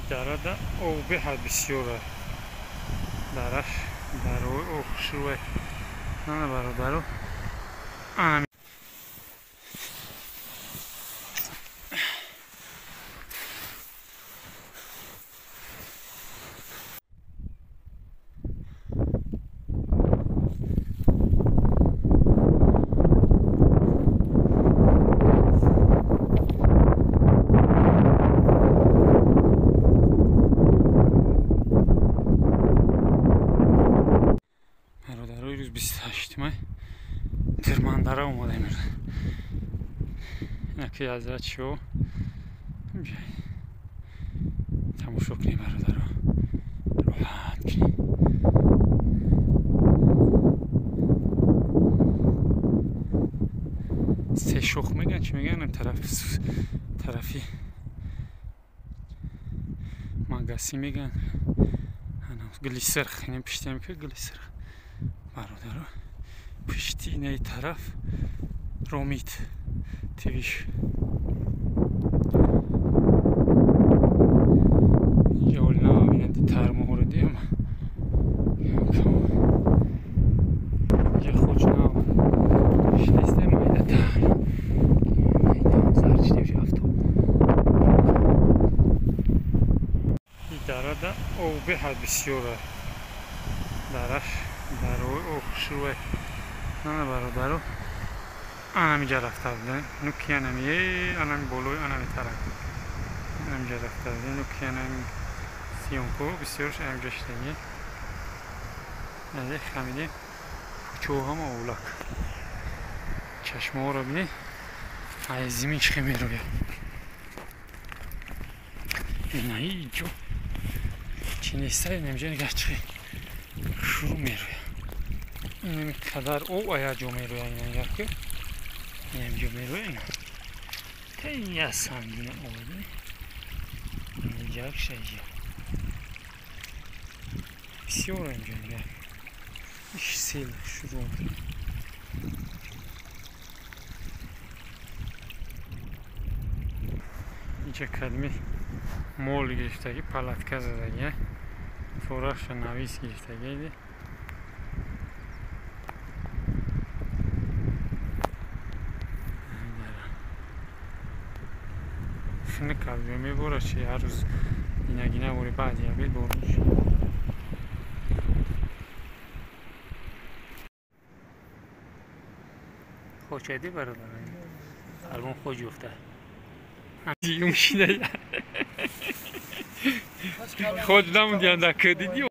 Darada به بسیار درش دروی شروع نه برادرو آن برادرای روز 28 مای ترمانداره اومده میره یکی ازت شو تماشا کنی برادرها راحت کنی سه شخ میگن چی میگن این طرفی مگسی میگن گلیسرخ اینه پشتی هم که گلیسرخ برادرها پشتی اینه طرف رومیت تیویش یولنا اینه ترمو رو دیم یه خوش نام شلیسته مایده تر مایده زرچ دیوش افتو درده او به بسیاره درش دروی شروع نه برادرو اینجا رفته بودن نوکی اینمیه اینمی بالوی اینمی طرف اینجا رفته بودن نوکی اینمی سیونکو بسیارش اینجا شدنیه اینجا خمیده پوچوها ما اولاک چشمه ها رو بینه های زمین چخی می رویه اینه ایجو چی نیسته اینجا نگه چخی شروع می رویه اینمی قدر او آیا جو می رویه اینجا که اینجا می رویه اینجا تیه سنگینه اولی اینجا شیجه بسیار اینجا نگه ایش سیل شروع اینجا کلمی مول گرفتگی پلاتکه زدگی فوراش نویس گرفتگی دی شنه کلمی میبوره چی هر روز اینگینه بوری بعد یا بیل بورش خوشیدی برادر الان خوش افته دیگه میشینه خود نموندی اندک دیدی